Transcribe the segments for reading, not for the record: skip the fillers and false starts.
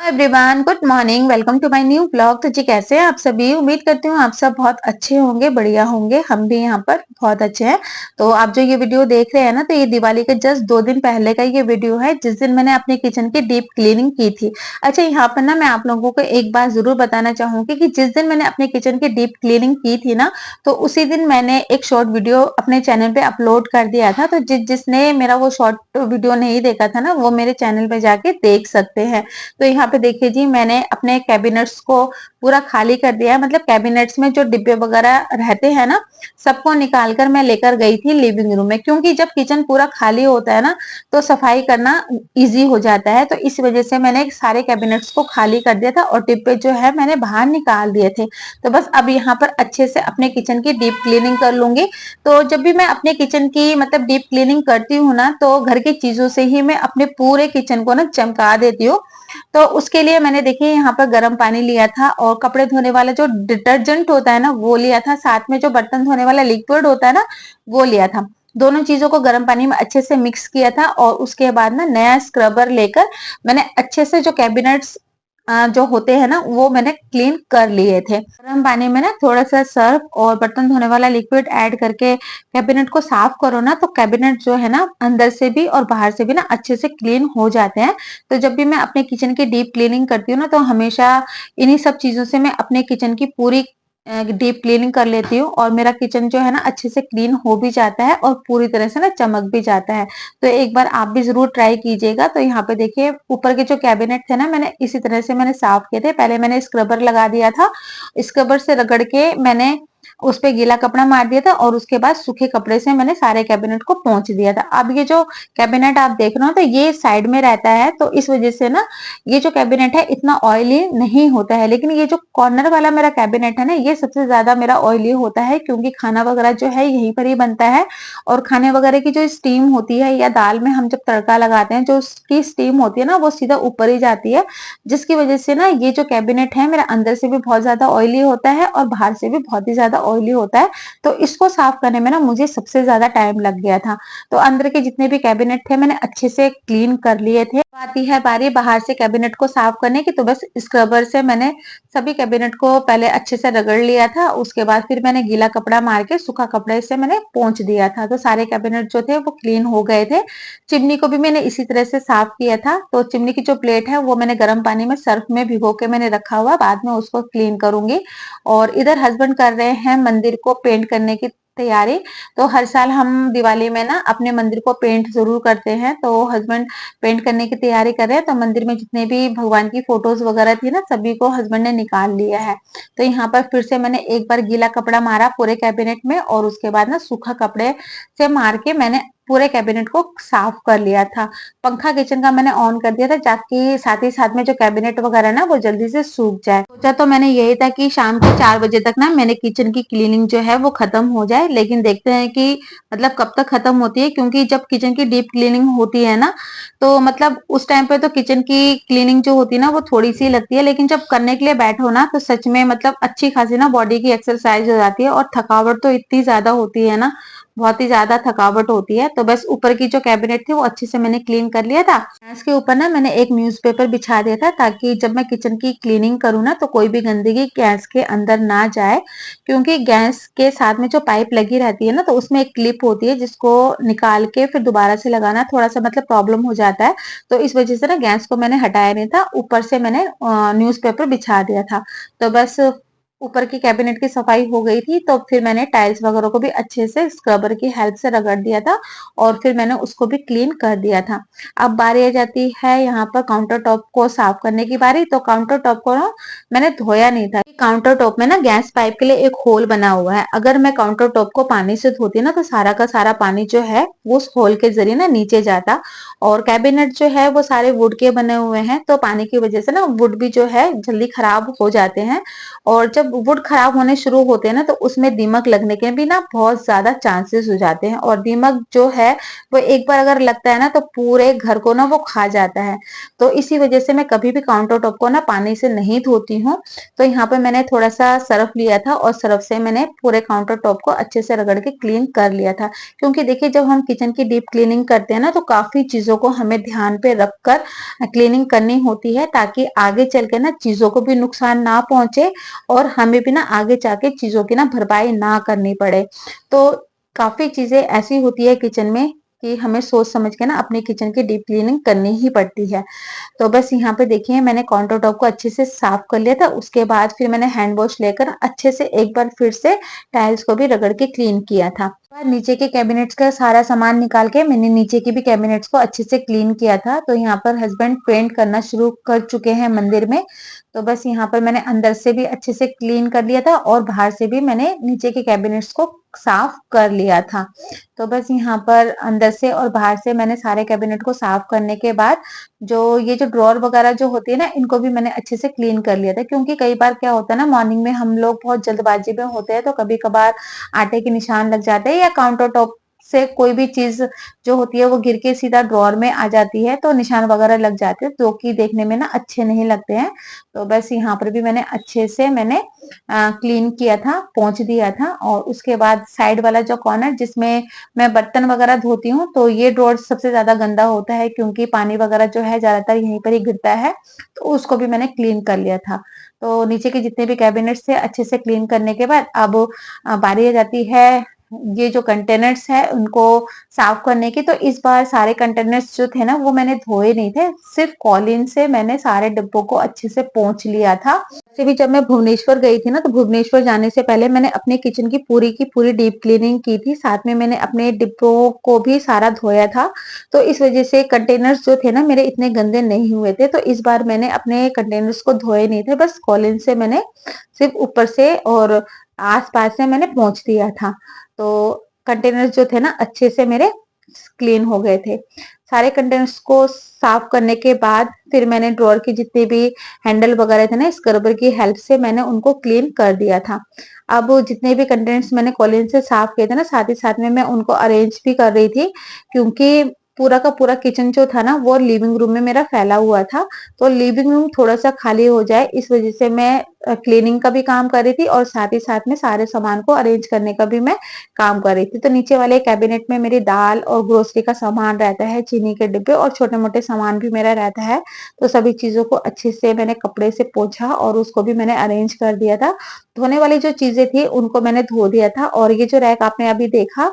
Everyone, good morning. Welcome to my new blog. तो जी, कैसे हैं आप सभी? उम्मीद करती हूँ आप सब बहुत अच्छे होंगे, बढ़िया होंगे। हम भी यहाँ पर बहुत अच्छे हैं। तो आप जो ये वीडियो देख रहे हैं ना, तो ये दिवाली के जस्ट 2 दिन पहले का ये वीडियो है, जिस दिन मैंने अपने किचन की डीप क्लीनिंग की थी। अच्छा, यहाँ पर ना मैं आप लोगों को एक बात जरूर बताना चाहूंगी कि जिस दिन मैंने अपने किचन की डीप क्लीनिंग की थी ना, तो उसी दिन मैंने एक शॉर्ट वीडियो अपने चैनल पे अपलोड कर दिया था। तो जिसने मेरा वो शॉर्ट वीडियो नहीं देखा था ना, वो मेरे चैनल पे जाके देख सकते हैं। तो यहाँ पे देखिए जी, मैंने अपने कैबिनेट्स को पूरा खाली कर दिया है। मतलब कैबिनेट्स में जो डिब्बे वगैरह रहते हैं ना, सबको निकाल कर मैं लेकर गई थी लिविंग रूम में, क्योंकि जब किचन पूरा खाली होता है ना, तो सफाई करना इजी हो जाता है। तो इस वजह से मैंने सारे कैबिनेट्स को खाली कर दिया था और डिब्बे जो है मैंने बाहर निकाल दिए थे। तो बस अब यहाँ पर अच्छे से अपने किचन की डीप क्लीनिंग कर लूंगी। तो जब भी मैं अपने किचन की मतलब डीप क्लीनिंग करती हूँ ना, तो घर की चीजों से ही मैं अपने पूरे किचन को ना चमका देती हूँ। तो उसके लिए मैंने देखिए यहाँ पर गर्म पानी लिया था और कपड़े धोने वाला जो डिटर्जेंट होता है ना, वो लिया था। साथ में जो बर्तन धोने वाला लिक्विड होता है ना, वो लिया था। दोनों चीजों को गर्म पानी में अच्छे से मिक्स किया था और उसके बाद ना नया स्क्रबर लेकर मैंने अच्छे से जो कैबिनेट्स जो होते हैं ना, वो मैंने क्लीन कर लिए थे। गर्म पानी में ना थोड़ा सा सर्फ और बर्तन धोने वाला लिक्विड ऐड करके कैबिनेट को साफ करो ना, तो कैबिनेट जो है ना, अंदर से भी और बाहर से भी ना अच्छे से क्लीन हो जाते हैं। तो जब भी मैं अपने किचन की डीप क्लीनिंग करती हूँ ना, तो हमेशा इन्हीं सब चीजों से मैं अपने किचन की पूरी डीप क्लीनिंग कर लेती हूँ और मेरा किचन जो है ना अच्छे से क्लीन हो भी जाता है और पूरी तरह से ना चमक भी जाता है। तो एक बार आप भी जरूर ट्राई कीजिएगा। तो यहाँ पे देखिए, ऊपर के जो कैबिनेट थे ना, मैंने इसी तरह से मैंने साफ किए थे। पहले मैंने स्क्रबर लगा दिया था, स्क्रबर से रगड़ के मैंने उस पे गीला कपड़ा मार दिया था और उसके बाद सूखे कपड़े से मैंने सारे कैबिनेट को पोंछ दिया था। अब ये जो कैबिनेट आप देख रहे हो, तो ये साइड में रहता है, तो इस वजह से ना ये जो कैबिनेट है इतना ऑयली नहीं होता है। लेकिन ये जो कॉर्नर वाला मेरा कैबिनेट है ना, ये सबसे ज्यादा मेरा ऑयली होता है, क्योंकि खाना वगैरह जो है यहीं पर ही बनता है। और खाने वगैरह की जो स्टीम होती है, या दाल में हम जब तड़का लगाते हैं, जो उसकी स्टीम होती है ना, वो सीधा ऊपर ही जाती है। जिसकी वजह से ना ये जो कैबिनेट है मेरा अंदर से भी बहुत ज्यादा ऑयली होता है और बाहर से भी बहुत ही ज्यादा ऑयली होता है। तो इसको साफ करने में ना मुझे सबसे ज्यादा टाइम लग गया था। तो अंदर के जितने भी कैबिनेट थे मैंने अच्छे से क्लीन कर लिए थे। आती है बारी बाहर से कैबिनेट को साफ करने की, तो बस स्क्रबर से मैंने सभी कैबिनेट को पहले अच्छे से रगड़ लिया था। उसके बाद फिर मैंने गीला कपड़ा मार के सूखा कपड़े से मैंने पोंछ दिया था। तो सारे कैबिनेट जो थे वो क्लीन हो गए थे। चिमनी को भी मैंने इसी तरह से साफ किया था। तो चिमनी की जो प्लेट है वो मैंने गर्म पानी में सर्फ में भिगो के मैंने रखा हुआ, बाद में उसको क्लीन करूंगी। और इधर हस्बैंड कर रहे हैं मंदिर को पेंट करने की तैयारी। तो हर साल हम दिवाली में ना अपने मंदिर को पेंट जरूर करते हैं। तो हस्बैंड पेंट करने की तैयारी कर रहे हैं। तो मंदिर में जितने भी भगवान की फोटोज वगैरह थी ना, सभी को हस्बैंड ने निकाल लिया है। तो यहाँ पर फिर से मैंने एक बार गीला कपड़ा मारा पूरे कैबिनेट में और उसके बाद ना सूखा कपड़े से मार के मैंने पूरे कैबिनेट को साफ कर लिया था। पंखा किचन का मैंने ऑन कर दिया था, ताकि साथ ही साथ में जो कैबिनेट वगैरह ना वो जल्दी से सूख जाए। सोचा तो मैंने यही था कि शाम के 4 बजे तक ना मैंने किचन की क्लीनिंग जो है वो खत्म हो जाए, लेकिन देखते हैं कि मतलब कब तक खत्म होती है। क्योंकि जब किचन की डीप क्लीनिंग होती है ना, तो मतलब उस टाइम पे तो किचन की क्लीनिंग जो होती है ना वो थोड़ी सी लगती है, लेकिन जब करने के लिए बैठो ना, तो सच में मतलब अच्छी खासी ना बॉडी की एक्सरसाइज हो जाती है। और थकावट तो इतनी ज्यादा होती है ना, बहुत ही ज्यादा थकावट होती है। तो बस ऊपर की जो कैबिनेट थी वो अच्छे से मैंने क्लीन कर लिया था। गैस के ऊपर ना मैंने एक न्यूज़पेपर बिछा दिया था, ताकि जब मैं किचन की क्लीनिंग करूँ ना, तो कोई भी गंदगी गैस के अंदर ना जाए। क्योंकि गैस के साथ में जो पाइप लगी रहती है ना, तो उसमें एक क्लिप होती है, जिसको निकाल के फिर दोबारा से लगाना थोड़ा सा मतलब प्रॉब्लम हो जाता है। तो इस वजह से ना गैस को मैंने हटाया नहीं था, ऊपर से मैंने न्यूज़पेपर बिछा दिया था। तो बस ऊपर की कैबिनेट की सफाई हो गई थी। तो फिर मैंने टाइल्स वगैरह को भी अच्छे से स्क्रबर की हेल्प से रगड़ दिया था और फिर मैंने उसको भी क्लीन कर दिया था। अब बारी आ जाती है यहाँ पर काउंटर टॉप को साफ करने की बारी। तो काउंटर टॉप को ना मैंने धोया नहीं था। काउंटर टॉप में ना गैस पाइप के लिए एक होल बना हुआ है। अगर मैं काउंटर टॉप को पानी से धोती ना, तो सारा का सारा पानी जो है वो उस होल के जरिए ना नीचे जाता। और कैबिनेट जो है वो सारे वुड के बने हुए हैं, तो पानी की वजह से ना वुड भी जो है जल्दी खराब हो जाते हैं। और जब वुड खराब होने शुरू होते हैं ना, तो उसमें दीमक लगने के भी ना बहुत ज्यादा चांसेस हो जाते हैं, और दीमक जो है वो एक बार अगर लगता है ना तो पूरे घर को ना वो खा जाता है। तो इसी वजह से मैं कभी भी काउंटर टॉप को ना पानी से नहीं धोती हूँ। तो यहाँ पे मैंने थोड़ा सा सर्फ लिया था और सर्फ से मैंने पूरे काउंटर टॉप को अच्छे से रगड़ के क्लीन कर लिया था। क्योंकि देखिए, जब हम किचन की डीप क्लीनिंग करते हैं ना, तो काफी चीजों को हमें ध्यान पे रखकर क्लीनिंग करनी होती है, ताकि आगे चल के ना चीजों को भी नुकसान ना पहुंचे और हमें भी ना आगे जाके चीजों की ना भरपाई ना करनी पड़े। तो काफी चीजें ऐसी होती है किचन में कि हमें सोच समझ के ना अपने किचन की डीप क्लीनिंग करनी ही पड़ती है। तो बस यहाँ पे देखिए, मैंने काउंटर टॉप को अच्छे से साफ कर लिया था। उसके बाद फिर मैंने हैंड वॉश लेकर अच्छे से एक बार फिर से टाइल्स को भी रगड़ के क्लीन किया था। नीचे के कैबिनेट्स का सारा सामान निकाल के मैंने नीचे के भी कैबिनेट्स को अच्छे से क्लीन किया था। तो यहाँ पर हस्बैंड पेंट करना शुरू कर चुके हैं मंदिर में। तो बस यहाँ पर मैंने अंदर से भी अच्छे से क्लीन कर लिया था और बाहर से भी मैंने नीचे के कैबिनेट्स को साफ कर लिया था। तो बस यहाँ पर अंदर से और बाहर से मैंने सारे कैबिनेट को साफ करने के बाद ये जो ड्रॉर वगैरह जो होती है ना, इनको भी मैंने अच्छे से क्लीन कर लिया था। क्योंकि कई बार क्या होता है ना, मॉर्निंग में हम लोग बहुत जल्दबाजी में होते हैं, तो कभी कभार आटे के निशान लग जाते हैं या काउंटर टॉप से कोई भी चीज जो होती है वो गिर के सीधा ड्रॉर में आ जाती है, तो निशान वगैरह लग जाते हैं, जो कि देखने में ना अच्छे नहीं लगते हैं। तो बस यहाँ पर भी मैंने अच्छे से क्लीन किया था, पोंछ दिया था। और उसके बाद साइड वाला जो कॉर्नर जिसमें मैं बर्तन वगैरह धोती हूँ, तो ये ड्रॉर सबसे ज्यादा गंदा होता है, क्योंकि पानी वगैरह जो है ज्यादातर यहीं पर ही गिरता है। तो उसको भी मैंने क्लीन कर लिया था। तो नीचे के जितने भी कैबिनेट्स थे अच्छे से क्लीन करने के बाद अब बारी आ जाती है ये जो कंटेनर्स है उनको साफ करने की। तो इस बार सारे कंटेनर्स जो थे ना वो मैंने धोए नहीं थे, सिर्फ कॉलिन से मैंने सारे डिब्बों को अच्छे से पोंछ लिया था। वैसे भी जब मैं भुवनेश्वर गई थी ना, तो भुवनेश्वर जाने से पहले मैंने अपने किचन की पूरी डीप क्लीनिंग की थी, साथ में मैंने अपने डिब्बों को भी सारा धोया था। तो इस वजह से कंटेनर्स जो थे ना मेरे इतने गंदे नहीं हुए थे। तो इस बार मैंने अपने कंटेनर्स को धोए नहीं थे, बस कॉलिन से मैंने सिर्फ ऊपर से और आस पास से मैंने पोंछ दिया था। तो कंटेनर्स जो थे ना अच्छे से मेरे क्लीन हो गए थे। सारे कंटेनर्स को साफ करने के बाद फिर मैंने ड्रॉअर की जितने भी हैंडल वगैरह थे ना, स्क्रबर की हेल्प से मैंने उनको क्लीन कर दिया था। अब जितने भी कंटेनर्स मैंने कॉलिन से साफ किए थे ना, साथ ही साथ में मैं उनको अरेंज भी कर रही थी, क्योंकि पूरा का पूरा किचन जो था ना वो लिविंग रूम में मेरा फैला हुआ था। तो लिविंग रूम थोड़ा सा खाली हो जाए, इस वजह से मैं क्लीनिंग का भी काम कर रही थी और साथ ही साथ में सारे सामान को अरेंज करने का भी मैं काम कर रही थी। तो नीचे वाले कैबिनेट में मेरी दाल और ग्रोसरी का सामान रहता है, चीनी के डिब्बे और छोटे मोटे सामान भी मेरा रहता है। तो सभी चीजों को अच्छे से मैंने कपड़े से पोंछा और उसको भी मैंने अरेंज कर दिया था। धोने वाली जो चीजें थी उनको मैंने धो दिया था। और ये जो रैक आपने अभी देखा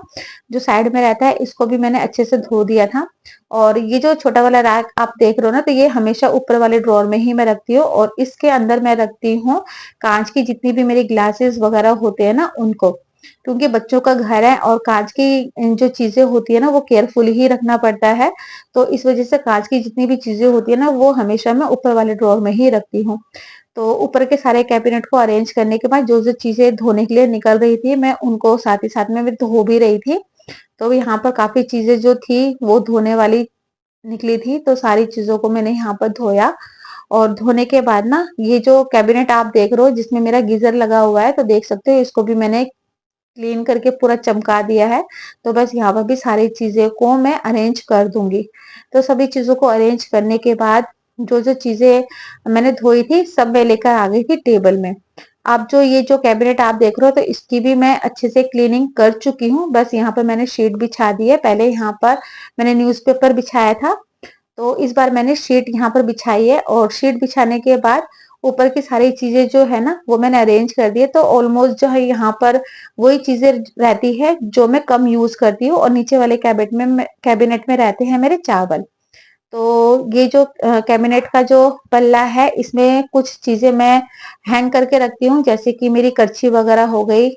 जो साइड में रहता है, इसको भी मैंने अच्छे से धो दिया था। और ये जो छोटा वाला रैक आप देख रहे हो ना, तो ये हमेशा ऊपर वाले ड्रॉर में ही मैं रखती हूँ, और इसके अंदर मैं रखती हूँ कांच की जितनी भी मेरी ग्लासेस वगैरह होते हैं ना उनको। क्योंकि बच्चों का घर है और कांच की जो चीजें होती है ना वो केयरफुली ही रखना पड़ता है। तो इस वजह से कांच की जितनी भी चीजें होती है ना वो हमेशा मैं ऊपर वाले ड्रॉर में ही रखती हूँ। तो ऊपर के सारे कैबिनेट को अरेंज करने के बाद जो जो चीजें धोने के लिए निकल रही थी मैं उनको साथ ही साथ में मैं धो भी रही थी। तो यहाँ पर काफी चीजें जो थी वो धोने वाली निकली थी, तो सारी चीजों को मैंने यहाँ पर धोया। और धोने के बाद ना ये जो कैबिनेट आप देख रहे हो जिसमें मेरा गीजर लगा हुआ है, तो देख सकते हो इसको भी मैंने क्लीन करके पूरा चमका दिया है। तो बस यहाँ पर भी सारी चीजें को मैं अरेंज कर दूंगी। तो सभी चीजों को अरेंज करने के बाद जो जो चीजें मैंने धोई थी सब मैं लेकर आ गई थी टेबल में। अब ये जो कैबिनेट आप देख रहे हो तो इसकी भी मैं अच्छे से क्लीनिंग कर चुकी हूँ। बस यहाँ पर मैंने शीट बिछा दी है, पहले यहाँ पर मैंने न्यूज़पेपर बिछाया था, तो इस बार मैंने शीट यहाँ पर बिछाई है। और शीट बिछाने के बाद ऊपर की सारी चीजें जो है ना वो मैंने अरेंज कर दी है। तो ऑलमोस्ट जो है यहाँ पर वही चीजें रहती है जो मैं कम यूज करती हूँ। और नीचे वाले कैबिनेट में रहते हैं मेरे चावल। तो ये जो कैबिनेट का जो पल्ला है इसमें कुछ चीजें मैं हैंग करके रखती हूँ, जैसे कि मेरी करछी वगैरह हो गई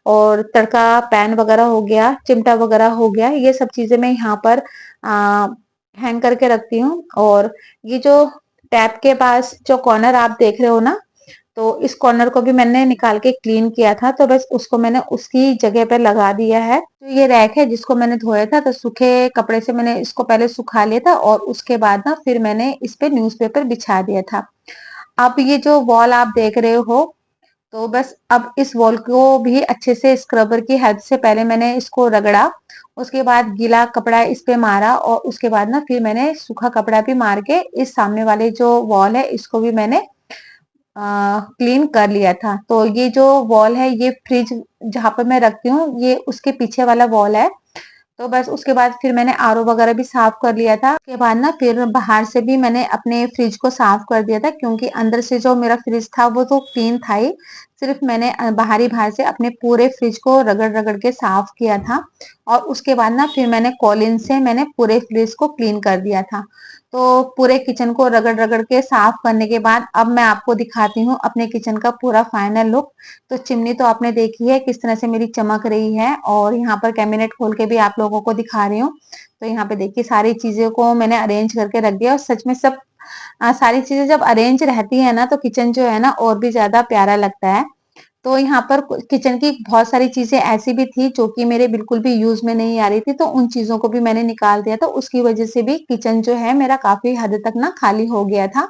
और तड़का पैन वगैरह हो गया, चिमटा वगैरह हो गया, ये सब चीजें मैं यहाँ पर हैंग करके रखती हूँ। और ये जो टैप के पास जो कॉर्नर आप देख रहे हो ना, तो इस कॉर्नर को भी मैंने निकाल के क्लीन किया था, तो बस उसको मैंने उसकी जगह पर लगा दिया है। तो ये रैक है जिसको मैंने धोया था, तो सूखे कपड़े से मैंने इसको पहले सुखा लिया था और उसके बाद ना फिर मैंने इस पे न्यूज़पेपर बिछा दिया था। अब ये जो वॉल आप देख रहे हो तो बस अब इस वॉल को भी अच्छे से स्क्रबर की हेल्प से पहले मैंने इसको रगड़ा, उसके बाद गीला कपड़ा इस पे मारा और उसके बाद ना फिर मैंने सूखा कपड़ा भी मार के इस सामने वाले जो वॉल है इसको भी मैंने क्लीन कर लिया था। तो ये जो वॉल है ये फ्रिज जहाँ पर मैं रखती हूँ ये उसके पीछे वाला वॉल है। तो बस उसके बाद फिर मैंने आरओ वगैरह भी साफ कर लिया था। उसके बाद ना फिर बाहर से भी मैंने अपने फ्रिज को साफ कर दिया था, क्योंकि अंदर से जो मेरा फ्रिज था वो तो क्लीन था ही, सिर्फ मैंने बाहरी बाहर से अपने पूरे फ्रिज को रगड़ रगड़ के साफ किया था। और उसके बाद ना फिर मैंने कॉलिन से मैंने पूरे फ्रिज को क्लीन कर दिया था। तो पूरे किचन को रगड़ रगड़ के साफ करने के बाद अब मैं आपको दिखाती हूँ अपने किचन का पूरा फाइनल लुक। तो चिमनी तो आपने देखी है किस तरह से मेरी चमक रही है, और यहाँ पर कैबिनेट खोल के भी आप लोगों को दिखा रही हूँ। तो यहाँ पे देखिए सारी चीजें को मैंने अरेंज करके रख दिया, और सच में सब सारी चीजें जब अरेंज रहती है ना तो किचन जो है ना और भी ज्यादा प्यारा लगता है। तो यहाँ पर किचन की बहुत सारी चीजें ऐसी भी थी जो कि मेरे बिल्कुल भी यूज में नहीं आ रही थी, तो उन चीजों को भी मैंने निकाल दिया था। उसकी वजह से भी किचन जो है मेरा काफी हद तक ना खाली हो गया था।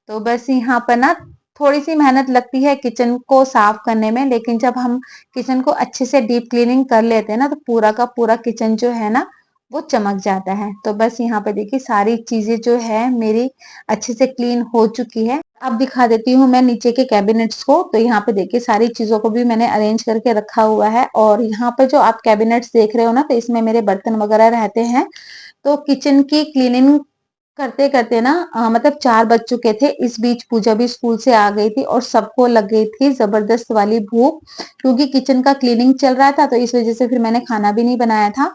तो बस यहाँ पर ना थोड़ी-सी मेहनत लगती है किचन को साफ करने में, लेकिन जब हम किचन को अच्छे से डीप क्लीनिंग कर लेते हैं ना, तो पूरा का पूरा किचन जो है ना, वो चमक जाता है। तो बस यहाँ पे देखिए सारी चीज़ें जो है मेरी अच्छे से क्लीन हो चुकी है। अब दिखा देती हूँ मैं नीचे के कैबिनेट्स को। तो यहाँ पे देखिए सारी चीज़ों को भी मैंने अरेंज करके रखा हुआ है, और यहाँ पे जो आप कैबिनेट्स देख रहे हो ना, तो इसमें मेरे बर्तन वगैरह रहते हैं। तो किचन की क्लीनिंग करते-करते ना मतलब 4 बज चुके थे। इस बीच पूजा भी स्कूल से आ गई थी और सबको लग गई थी ज़बरदस्त वाली भूख, क्योंकि किचन का क्लीनिंग चल रहा था, तो इस वज़ह से फिर मैंने खाना भी नहीं बनाया था।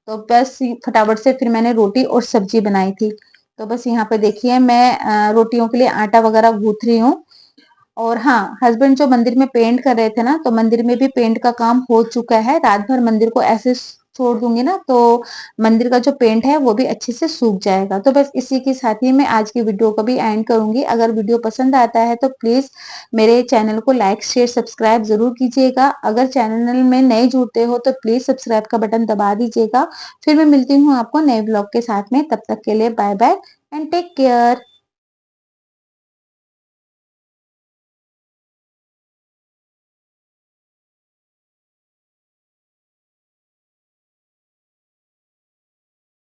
तो बस फटाफट से फिर मैंने रोटी और सब्जी बनाई थी। तो बस यहाँ पे देखिए मैं रोटियों के लिए आटा वगैरह गूँथ रही हूँ। और हाँ, हस्बैंड जो मंदिर में पेंट कर रहे थे ना, तो मंदिर में भी पेंट का काम हो चुका है। रात भर मंदिर को ऐसे छोड़ दूंगी ना, तो मंदिर का जो पेंट है वो भी अच्छे से सूख जाएगा। तो बस इसी के साथ ही मैं आज की वीडियो को भी एंड करूंगी। अगर वीडियो पसंद आता है तो प्लीज मेरे चैनल को लाइक शेयर सब्सक्राइब जरूर कीजिएगा। अगर चैनल में नए जुड़ते हो तो प्लीज सब्सक्राइब का बटन दबा दीजिएगा। फिर मैं मिलती हूँ आपको नए ब्लॉग के साथ में, तब तक के लिए bye bye and take care.